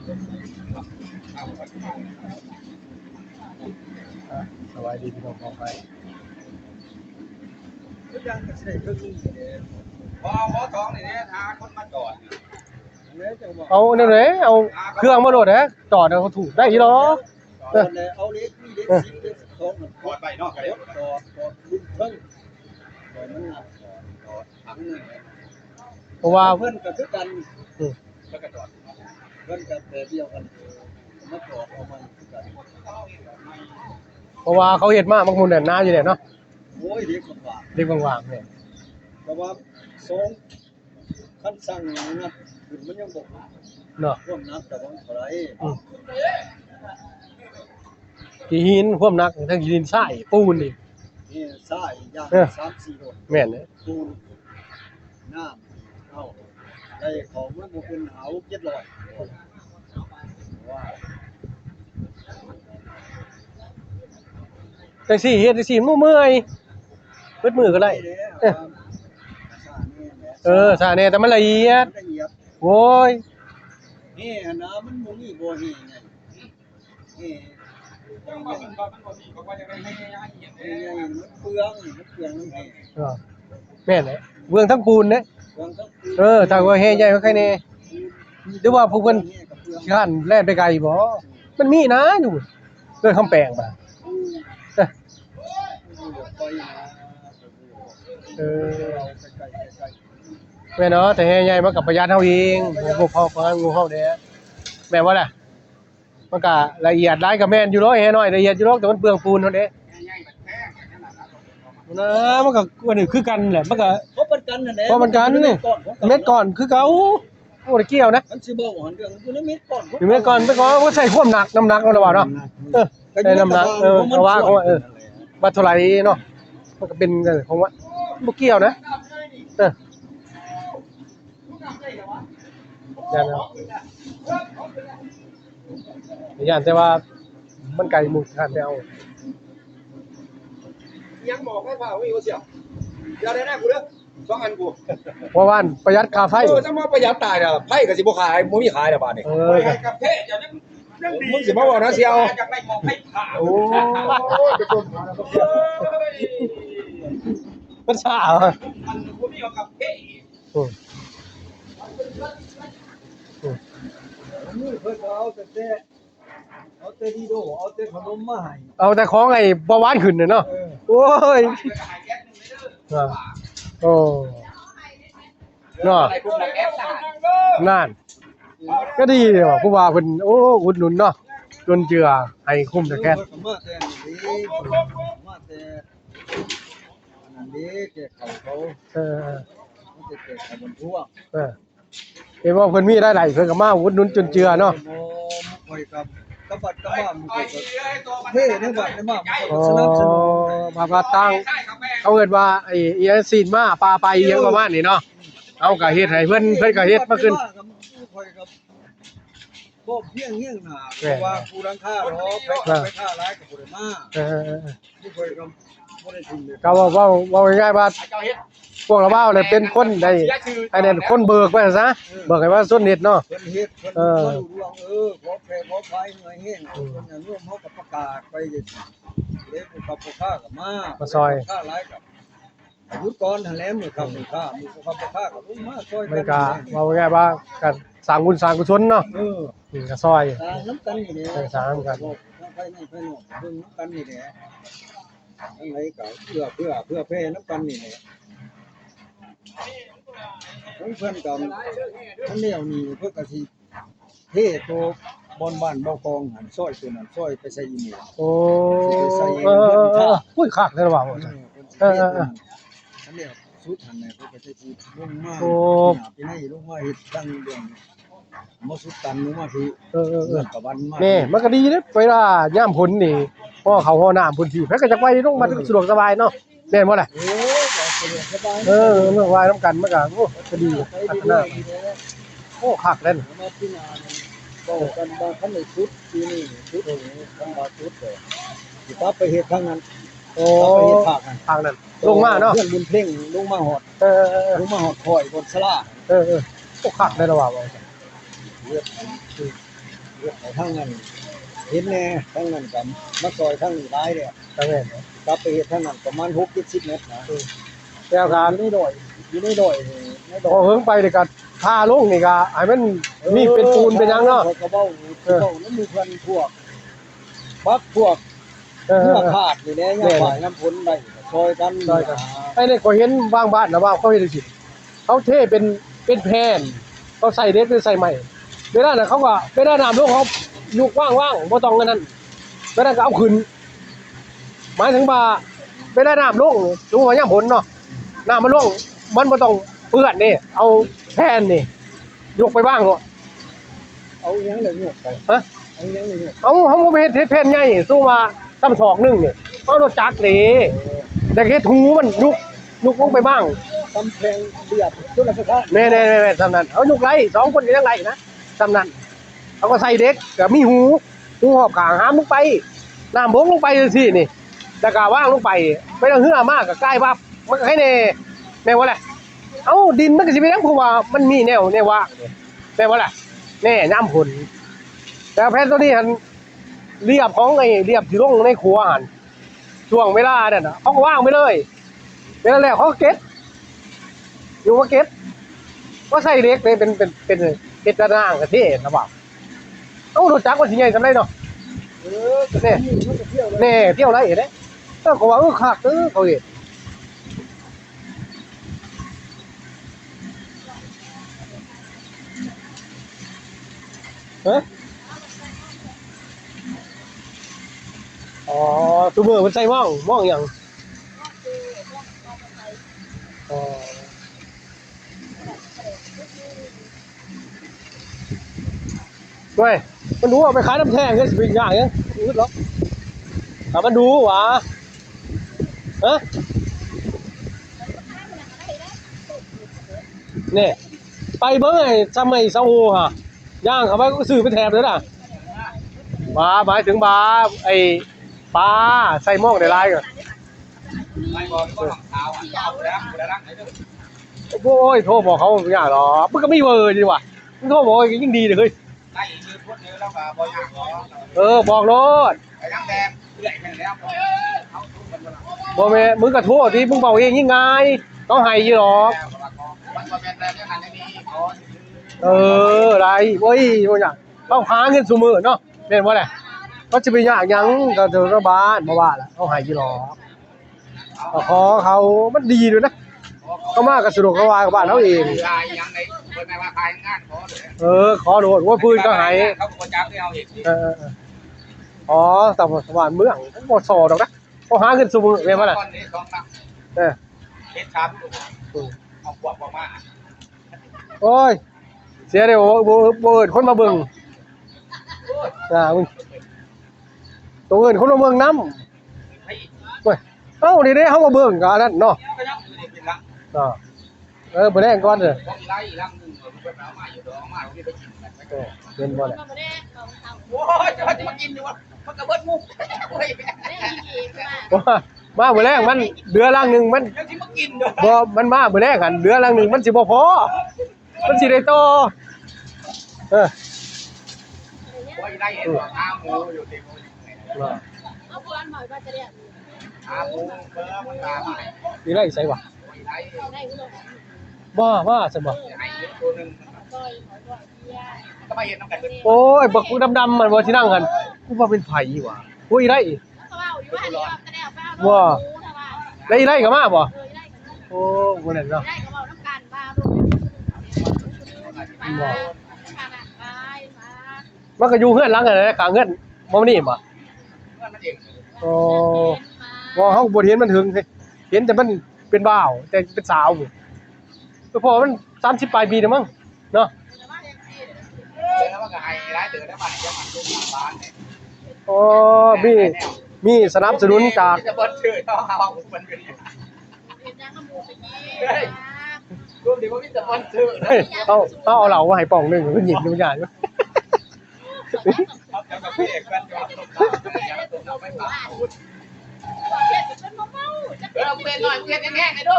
สบายดีพี่น้องของไปพอท้องนี่หาคนมาจอดเอาเนี่ยไหนเอาเครื่องมาโหลดนะจอดเขาถูกได้อีหรอเอาเล็กนี่เล็กสิบเล็กสองมัน จอดไปนอกกันเลย จอดรุ่นเพิ่งจอดมันหนักจอดถังนึง เพราะว่า เพื่อนกับคือกัน แล้วก็จอด เพื่อนกับแต่เดียวกันมาจอดเอามันคือกัน เพราะว่าเขาเฮ็ดมาบางมุมเนี่ยนาอยู่เนี่ยเนาะ โอ้ยเด็กลำบาก เด็กว่างๆเนี่ย แต่ว่าสองขั้นสั่งนับขึ้นมันยังบอก เนาะ ร่วมนับแต่ว่าอะไร กี่หินความหนักทั้งหินทรายปูนนี่ นี่สายยาง3-4รถ แม่นเด้ ปูนน้ำเอาได้ของมันบ่เป็นเอา700ว่า จังซี่เฮ็ดจังซี่เมื่อยเบิดมือก็ได้ซาแน่แต่มันละเอียดโอ้ย นี่นะมันบ่มีบ่เฮไงนี่มันเปลืองน้ำแห้ง แม่นแหละเบื้องทั้งปูนเด้ เปลืองทั้ง ถ้าว่าแฮใหญ่ก็ใครแน่หรือว่าพวกเพิ่นขี้คร้านแล่นไปไกลบ่มันมีนะอยู่เรื่องคำแปลงบ่เออแม่เนาะแต่แฮใหญ่มันก็ประหยัดเฮาเองบ่พอฟังงูเฮาเด้แม่นบ่ล่ะมันก็ละเอียดหลายก็แม่นอยู่เนาะแฮน้อยละเอียดอยู่เนาะแต่มันเปลืองปูนเท่าเด้นะมันก็อันนี้คือกันแหละมันก็ เพราะมันกันนั่นแหละ เพราะมันกันนี่เม็ดก่อนคือเก่าบ่ได้เกี่ยวนะ มันสิบอกว่าเรื่องอยู่ในเม็ดก่อน เม็ดก่อนบ่ใส่ความหนักน้ำหนักมันว่าเนาะใส่น้ำหนักเพราะว่าว่าเท่าไหร่เนาะมันก็เป็นของว่าบ่เกี่ยวนะย่านเนาะย่านแต่ว่ามันไกลหมู่ท่านไปเอา ยังบอกให้ฝ่าวิ่งเสียวอย่าได้หน้ากูเด้อ2อันกู เพราะว่าประหยัดค่าไฟ จะมาประหยัดตายน่ะไผก็สิบ่ขายบ่มีขายแล้วบาดนี้กับเพจะยังดีมึงสิมาบอกนะเสียวอยากได้ของไผขาย โอ้มันซ่าเหรอ มันบ่มีกับเพ นี่เพิ่นเอาแต่ดีโดเอาแต่ขนมมาให้ เอาแต่ของไอ้บ่หวานขึ้นน่ะเนาะโอ้ยโอ้เนาะนั่นก็ดีว่ะผู้ว่าเพิ่นโอ้อุดหนุนเนาะจนเจือให้คุ้มแต่แค่ มาแต่นี่มาแต่อันนี้แกเขา เออ มันจะเกิดการบรรทุก เห็นว่าเพิ่นมีรายได้เพิ่นก็มาอุดหนุนจนเจือเนาะ คอยกับบัดกับบ้านมันก็เท่ในบัดในบ้านมัน อ๋ ก็ อ สนับสนุน มาตั้งเขาเอิ้นว่าไอ้อีซีนมาปลาไปอีหยังประมาณนี้เนาะเอาก็เฮ็ดให้เพิ่นก็เฮ็ดมาขึ้น คอยกับบ่เพียงเฮียงหน้าเพราะว่าผู้รังค่าเนาะไปค่าร้ายกับผู้ได้มา เออ ที่คอยกับบ่ได้ทิ้งเลย ก็ว่าง่ายๆว่าพวกเราบ้าเลยเป็นคนได้ไอ้นั่นคนเบิกไว้ซะเบิกให้ว่าส่วนเน็ตเนาะ เพิ่นเฮ็ดเพิ่นรู้เรื่องขอแพ้ขอไฟหน่อยแห้งเพิ่นน่ะร่วมเฮากับประกาศไปจังซี่เด้ผู้กับผู้ค้าก็มาค่าร้ายกับหยุดก่อนหั่นแหละมื้อค่ำมื้อค้ามื้อกับผู้ค้าก็ลงมาซอย มัน กั ก็ว่าง่ายๆว่าก็สร้างบุญสร้างกุศลเนาะก็ซอย ทางน้ำกันนี่แหละ สร้างกัน ไปในไปนอกเบิ่งน้ำกันนี่แหละอะไรก็เพื่อแพ้น้ำกันนี่แหละของเพิ่นก็อันแนวนี้เพิ่นก็สิเทโตบอนบ้านบ่กองหันซอยตัวนั้นซอยไปใส่อีเมล โอ้อุ้ยคักเลยว่า อันนี้สุดหันเนี่ยเพิ่นก็จะสิลงมาปีนี้ลงมาเฮ็ดตั้งเรื่องมาสุดตันลงมาพี่กับวันมา นี่มันก็ดีเด้เวลายามฝนนี่พอเขาฮ้อน้ำพื้นที่เพิ่นก็จักไว้ลงมาสะดวกสบายเนาะแม่นบ่ล่ะ โอ้สะดวกสบาย เมื่อวายน้ำกันมันก็โอ้ก็ดีพัฒนาโอ้คักเล่น มาที่นาบอกกันบางคันในชุดปีนี้ชุดนี้คันบางชุดเลยสิปั๊บไปเฮ็ดทางนั้น โอ้ ไปเฮ็ดภาคนั้น ทางนั้นลงมาเนาะ เพื่อนบุญเพ่งลงมาหอดลงมาหอดคอยบนสลา โอ้คักได้แล้วว่า เลือด ทั้งนั้นเห็นแน่ทั้งนั้นก็มาซอยทั้งนี้หลายเด้อ จังแม่น กลับไปเฮ็ดทั้งนั้นประมาณ6-70 เมตรนะ แล้วการ อยู่ในดอยในด พ อ อย เฮิงไปนี่ก็ท่าลงนี่ก็ให้มันมีเป็นปูนเป็นหยังเนาะ กระเบ้าแล้วมีเพิ่นพวกบักพวก เออ เนื้อขาดนี่แหละยามฝ่ายน้ำพ้นได้ซอยกัน ไอ้นี่ก็เห็นบางบ้านนะว่าเขาเฮ็ดจังซี่เขาเทเป็นแผ่นเขาใส่เด็ดเป็นใส่ใหม่เวลาน่ะเขาก็เวลาน้ำลงเขายุกว่างๆบ่ต้องอันนั้นเวลาก็เอาขึ้นหมายถึงว่าเวลาน้ำลงดูว่ายามฝนเนาะน้ำมันลงมันบ่ต้องเปื้อนนี่เอาแผ่นนี่ยกไปบ้างเนาะ เอาหยังเลยยกไป ฮะ เอาหยังเลยยก เอาเฮาบ่เฮ็ดแผ่นใหญ่สู้มาซ้ำศอกหนึงนี่เอารถจักรนี่แต่เฮ็ดหูมันยุกลงไปบ้าง กำแพงเรียบจุลประทาน แน่ๆๆๆซ้ำนั้นเอายุกไหล2คนก็ยังไหลนะซ้ำนั้นเขาก็ใส่เด็กก็มีหูหอบขางหามลงไปน้ำบกลงไปจังซี่นี่แล้วก็วางลงไปไม่ต้องเหือมากก็ใกล้ปั๊บมันก็ให้แน่ว่าแหละเอ้าดินมันก็สิเป็นหยังเพราะว่ามันมีแนวว่างนี่แปลว่าแหละแน่น้ำผลแต่แผ่นตัวนี้หันเรียบของไอ้เรียบที่ลงในครัวหันช่วงเวลานั่นน่ะเขาก็ว่างไปเลยเวลาแล้วเขาก็เก็บอยู่ว่าเก็บก็ใส่เล็กเลยเป็นเก็บกระด้างกระเทศนะบ่าวเอ้ารถจักรว่าสิใหญ่ซำไดเนาะ นี่มันจะเที่ยวเลย แน่เที่ยวไรเห็นไหมก็ว่าคักเขาเห็นฮะอ๋อตัวมือมันใส่ม่องอย่างอ๋อด้วยมันดูเอาไปขายน้ำแท่งเงี้ยสิเป็นอย่างเงี้ยอืดหรอแต่มันดูหวะฮะเนี่ยไปเบิ้งไอ้ทำไมเสาโอฮะย่างเขาไปก็ซื้อไปแถบเลยน่ะบาหมายถึงบาไอ้ปลาใส่หม้องในลายก่อน ไม่บอกก็ต้องเท้าอ่ะเอาแล้วรักไหนเด้อ โอ้ยโทรบอกเขาอย่างหรอมันก็ไม่เวอร์ดีว่ะมันโทรบอกยิ่งดีเลย ได้ยืนพวกนี้แล้วก็บ่ยากหรอ บอกรถ ไอ้น้ำแดงเลื่อยไปแล้วเอาทุกคนมา บอกแม่มึงก็โทรที่มึงเบาเองยิ่งไงต้องให้ยี่หรอก มันก็เป็นแบบนี้หันนี้ขอ ไรโอ้ยโอ้ยต้องหาเงินสูมือเนาะเป็นว่าไงเขาจะไปยากยังก็เจอระบานมาว่าละเขาให้ยี่หรอกขอเขามันดีด้วยนะเขามากกับสะดวกสบายกับบ้านเขาเอง ลายยังไงเปิดในว่าขายงานขอเลย ขอโดดว่าพื้นก็ให้ เขาบอกจ้างที่เอาเห็ด อ๋อแต่บ้านเมืองหมดสอดอกนะเขาหาเงินสูมือเป็นว่าไง ก้อนนี้สองนับเห็ดชามเอาขวบออกมา โอ้ยเสียเดี๋ยวเบิดคนมาเบิ่งมึงตัวเงินคนมาเบิ่งน้ำเว้ยเอ้าดีๆเขามาเบิ่งกันนั่นเนาะบ่ได้ก่อนเด้อเป็นบ่แหละ โอ้ยจะมากินอยู่วะมันกระเบิดมุกโอ้ย มามื้อแรกมันเดือลังนึงมัน ยังสิมากินเด้อ บ่มันมามื้อแรกกันเดือลังนึงมันสิบ่พอมันสิได้โตโอ้ยได้เห็นว่าอาหมูอยู่ที่หมูอาหมูเบอร์มันตาใหม่ นี่ไรใส่วะ ได้ ว่าซั่นบ่ ไอ้ตัวนึงก็มาเห็นน้ำกัน โอ้ยบักดำๆมันบ่สินั่งกันกูว่าเป็นไผวะโอ้ยไรว่าไรก็มาบ่โอ้บ่นั่นเนาะมันก็อยู่เฮือนหลังกันนะข้างเฮือนบ่นี่บ่ มันเอง โอ้ว่าเฮาบ่เห็นมันถึงเห็นแต่มันเป็นบ่าวแต่เป็นสาวพุ่นพอมัน30ปลายปีแล้วมั้งเนาะ แล้วมันก็ให้ร้ายเตือนแล้วมันจะมาดูบ้านเนี่ย อ๋อมีสนับสนุนจาก จะเปิดชื่อเขาเอามันเป็นรวมดีว่ามีแต่คนซื้อ เฮ้ยเอาเหล้ามาให้ป่องหนึงมันหยิบอยู่อย่างอยู่ เอาแต่กับพี่เอกกันจะตกตาอย่างตกตาไม่ตาเป็นหน่อยเปลี่ยนแง่ๆไงดู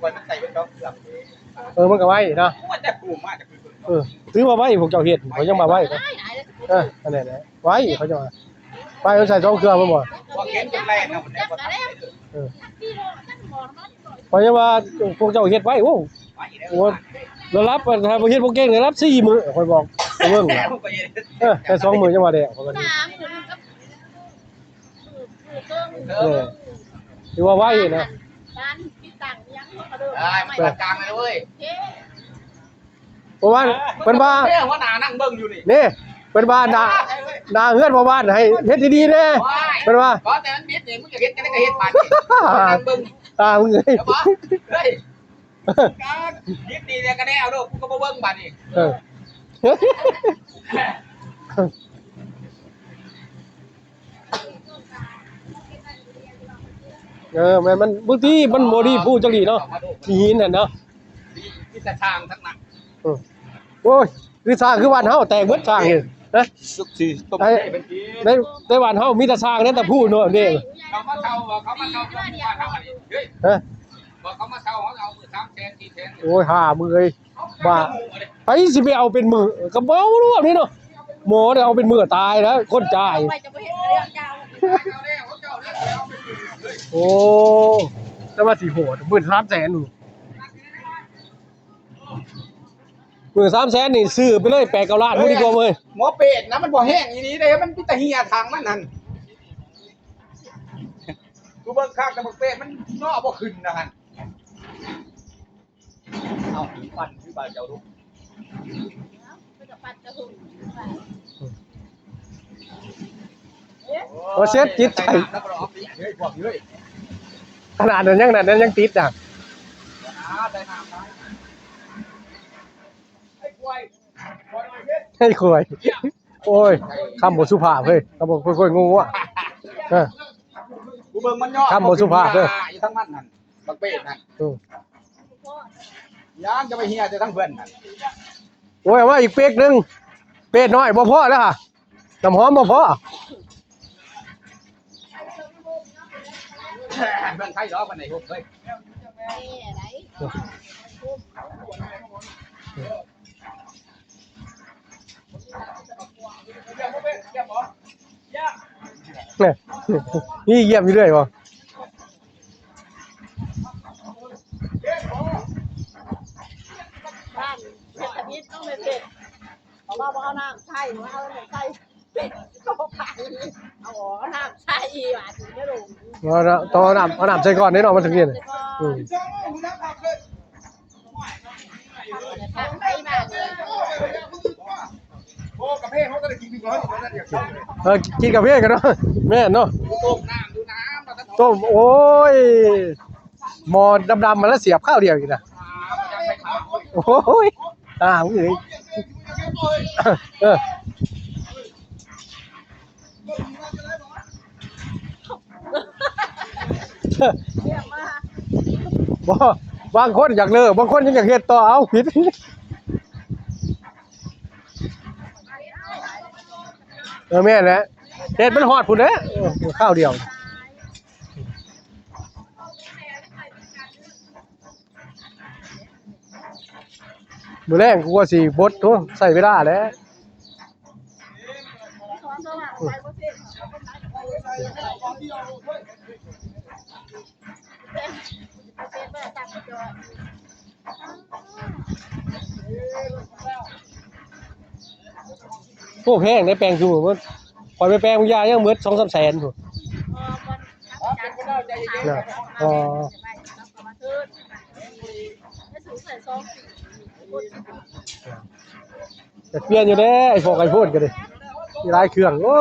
วันมันใส่เป็นดอกเกือบ มันก็ไว้เนาะ มันจะปูมาก ซื้อมาไว้พวกเจ้าเฮ็ดเขายังมาไว้อันนี้นะไว้เขาจะมาไปเอาใส่2เครื่องบ่บ่ ว่าเก็บจนแรงนะมันได้บ่ทัน เพราะว่าพวกเจ้าเฮ็ดไว้โอ้โหแล้วรับถ้าบ่เฮ็ดบ่เก่งได้รับ4มื้อข่อยบอกเบิ่งแต่2มื้อจังว่าได้ข่อยก็ถือว่าไว้นะ ได้ไม่ตัดกลางเลยเว้ย เพราะว่าเพิ่นว่า เรื่องว่าหนานั่งเบิ่งอยู่นี่ นี่เพิ่นว่าด่าเฮือนบ่บ้านให้เฮ็ดดีๆแน่เพิ่นว่า ก็แต่มันบิดนี่มึงจะเฮ็ดกันได้ก็เฮ็ดปานนี่นั่งเบิ่ง มึงเอ้ย เดี๋ยวบ่เฮ้ยบิดนี่เนี่ยก็ได้เอาโดกูก็บ่เบิ่งบาดนี่ มันบางทีมันบ่ดีพูดจังดีเนาะที่หินน่ะเนาะ ที่จะทางทั้งนั้น โอ้ยคือสร้างคือบ้านเฮาแตกเบิดสร้างนี่นะ สุกสิต้มเป็นที ในบ้านเฮามีแต่สร้างแต่พูดเนาะนี่ เขามาเช่าเขามาเช่าบ้านเฮาอันนี้เฮ้ย ฮะ บอกเขามาเช่าเขาเอามือ3แสน4แสน โอ้ย5มื้อเอ้ยบ้าไปสิไปเอาเป็นมื้อก็เบารู้นี่เนาะหมอเนี่ยเอาเป็นมื้อตายแล้วคนจ่ายโอ้แต่ว่าสิโหดมื้อ300,000นู่นมื้อ300,000นี่ซื้อไปเลย8-9ล้านบ่ดีกว่าเว้ย หมอเป็ดนะมันบ่แห้งอีนี้เด้มันพิตาเฮียทางมันนั่นกูเบิ่งข้างกับเป็ดมันนอบ่ขึ้นนะหั่นเอาผีฟันคือบาเจ้าลูก บ่เซ็ตจิตใจ เฮ้ยพวกเฮ้ย ขนาดนั้นยังติดอ่ะ ได้น้ำได้ไอ้ควายควายเฮ็ด ให้คอยโอ้ยคำบ่สุภาพเฮ้ยคำบ่ค่อยๆงูอ่ะ กูเบิ่งมันย่อ คำบ่สุภาพเด้อ อยู่ทั้งมันนั่นบักเป็ดนั่นย่างจะไปเฮียจะทั้งเพื่อนนั่น โอ้ยว่าอีกเป๊กนึงเป็ดน้อยบ่พอแล้วค่ะน้ำหอมบ่พอ เพื่อนใครล้อมันไหนเฮ้ยเนี่ยนี่เยี่ยมอยู่เรื่อยบ่ บ้านเพชรพิษต้องเป็นเพชรเอาว่าเอาน้ำใช่เอาน้ำใช่เป็ดก็ผ่านเอาน้ำใช่หวานถึงไม่ลง ต้องเอาน้ำใส่ก่อนนี่เนาะมันถึงนี่ ไปมาเลย โอ้กระเพาะเขาก็ได้กินก่อนนั่นเดี๋ยว กินกับเพื่อนกันเนาะแม่นเนาะ ต้มน้ำดูน้ำมาทั้ง ต้มโอ้ยหมอดำๆมาแล้วเสียบข้าวเดียวอีกนะโอ้ยมึงเอ้ยบ่บางคนอยากเลิกบางคนยังอยากเฮ็ดต่อเอาผิดแม่นแหละเฮ็ดมันฮอดพุ่นเด้อข้าวเดียวมื้อแรงกูว่าสิบดโตใส่เวลาแล้วโอ้แพงได้แปลงอยู่มันปล่อยไปแปลงยายังหมด 2-3 แสนพุ่นน่ะแต่เปลี่ยนอยู่เด้ไอ้พวกไอโฟนก็ดิมีหลายเครื่องโอ้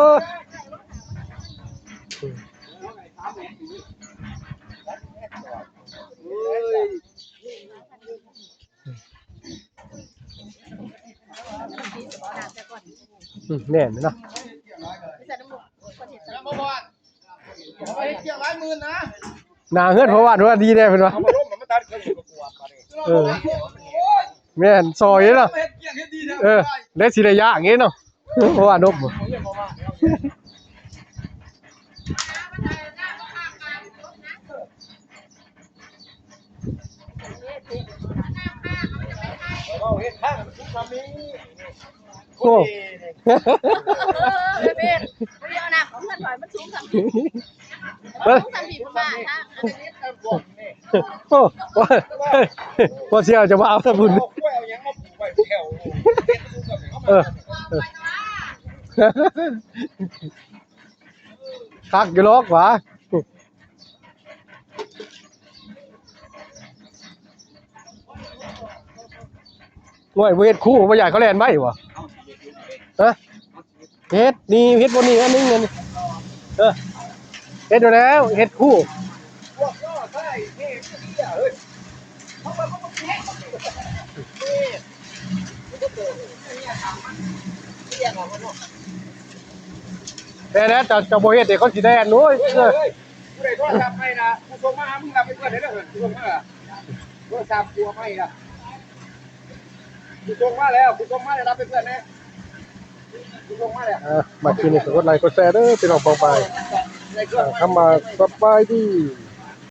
แน่นเนาะหน้าเฮือนเพราะว่าดีแน่เพิ่นว่าแม่นซอยเนาะได้สิได้ยากงี้เนาะเพราะว่านบ เอาเฮ็ดข้างมันทุกคำนี้ โอ้ เบ็ดเรียกนะของเพื่อนหน่อยมันสูงสัมผัสสูงสัมผัสมาถ้า โอ้ว่าเสียจะมาเอาสมุน เอากล้วยเอาหยังมาปลูกไว้แถวเ เออคักอยู่ลอกหวะง่วยบ่เฮ็ดคู่บ่อยากเขาแล่นไว้บ่ฮะเฮ็ดนี่เฮ็ดบ่นี่อันนึงอันนี้เฮ็ดอยู่แล้วเฮ็ดคู่ พวกย่อใช่เฮ้ยเฮ้ยเขามาเฮ็ดแต่นะจะบ่เฮ็ดเดี๋ยวเขาสิได้อันนู้น เฮ้ยผู้ใดโทรศัพท์ให้นะผู้ส่งมามึงรับไปเพื่อนได้แล้วผู้ส่งมาโทรศัพท์ตัวให้ละผู้ส่งมาแล้วผู้ส่งมาได้รับไปเพื่อนนะผู้ส่งมาแล้ว มากินนี่ก็กดไลค์กดแชร์เด้อพี่น้องปองไปเข้ามาสบายดี